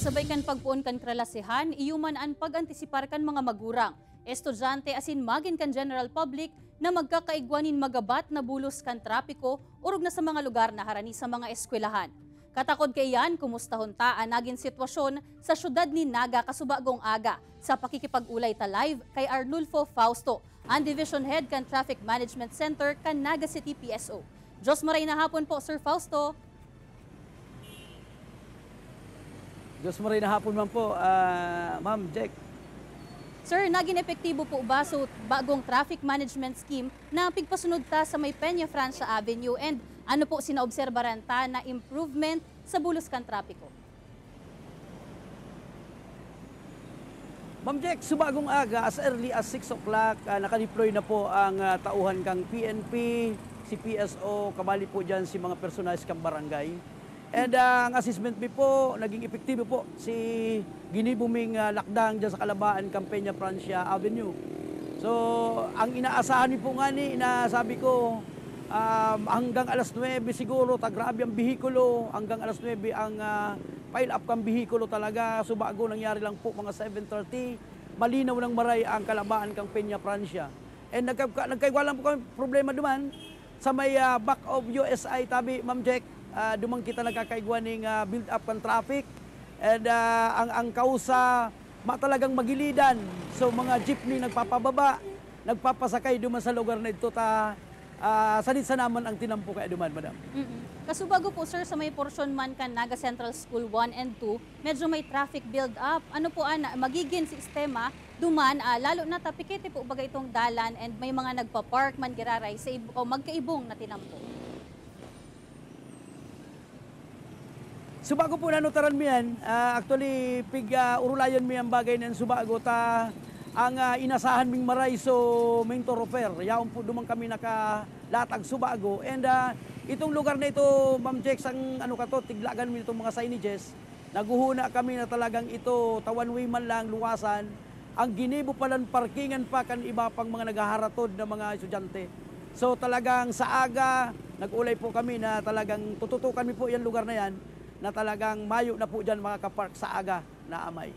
sabay kan pagpuon kan kralasihan, iyuman an pag-antisipar kan mga magurang, estudyante asin magin kan general public na magkakaigwanin magabat na bulos kan trapiko urog na sa mga lugar na harani sa mga eskwelahan. Katakod kay yan, kumustahon ta ang naging sitwasyon sa syudad ni Naga kasubagong aga sa pakikipag-ulay ta live kay Arnulfo Fausto, ang Division Head kan Traffic Management Center kan Naga City PSO. Diyos maray na hapon po, Sir Fausto. Diyos maray na hapon man po, Ma'am Jack. Sir, naging epektibo po ba sa bagong traffic management scheme na pigpasunod ta sa may Peña Francia Avenue and ano po sinaobserbaran ta na improvement sa bulos kan trapiko? Ma'am Jack, subagong aga, as early as 6 o'clock, nakadeploy na po ang tauhan kang PNP, si PSO, kabali po dyan si mga personalis kang barangay. And ang assessment me po, naging epektibo po si ginibuming lakdang dyan sa Kalabaan, Peña Francia Avenue. So, ang inaasahan niyo po nga ni, sabi ko, hanggang alas 9 siguro, grabe ang bihikulo, hanggang alas 9 ang pile up kang bihikulo talaga. So, bago nangyari lang po mga 7:30, malinaw ng maray ang Kalabaan, Peña Francia. And nagkaiwalan po kami problema duman sa may back of USI tabi, Ma'am Jack. Dumang kita nagkakaigwaning build up ng traffic and ang kausa talagang magilidan. So mga jeepney nagpapababa, nagpapasakay duman sa lugar na ito sanit sa naman ang tinampo kaya duman, madam. Kasubago po sir sa may porsyon man kan Naga Central School 1 and 2, medyo may traffic build up. Ano po magiging sistema duman lalo na tapikete po baga itong dalan and may mga nagpa-park man giraray sa magkaibong na tinampo. Subago po nanutaran mi yan, actually urulayan mi ang bagay na subago ang inasahan ming maray so main thoroughfare. Yaon po dumang kami nakalatag subago and itong lugar na ito, Ma'am Jex, ang tiglagan mi itong mga signages. Naguhuna kami na talagang ito tawan way man lang luwasan. Ang ginibo palang parkingan pa kan iba pang mga naghaharatod na mga estudyante. So talagang sa aga nag-ulay po kami na talagang tututukan mi po yung lugar na yan na talagang mayo na po dyan makakapark sa aga na amay.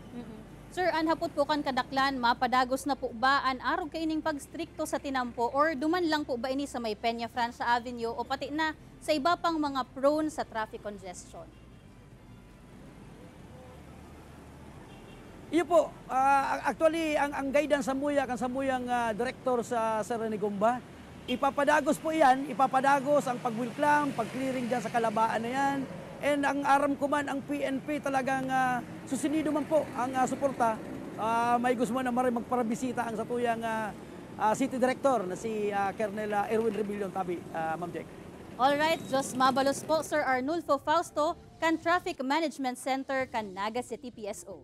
Sir, anhapot po kan kadaklan, mapadagos na po ba an arog kaining pagstrikto sa tinampo or duman lang po ba ini sa may Peña Francia Avenue o pati na sa iba pang mga prone sa traffic congestion? Iyo po, actually ang guidance sa muya, kan sa muyang director sa Renegomba, ipapadagos po yan, ipapadagos ang pagwilklam, pag-clearing dyan sa Kalabaan na yan. And ang aram ko man, ang PNP talagang susinido man po ang suporta. May gusto man na maray magparabisita ang satuyang City Director na si Colonel Erwin Rebillon tabi, Ma'am Jack. Alright, Diyos mabalos po, Sir Arnulfo Fausto, kan Traffic Management Center, kan Naga City PSO.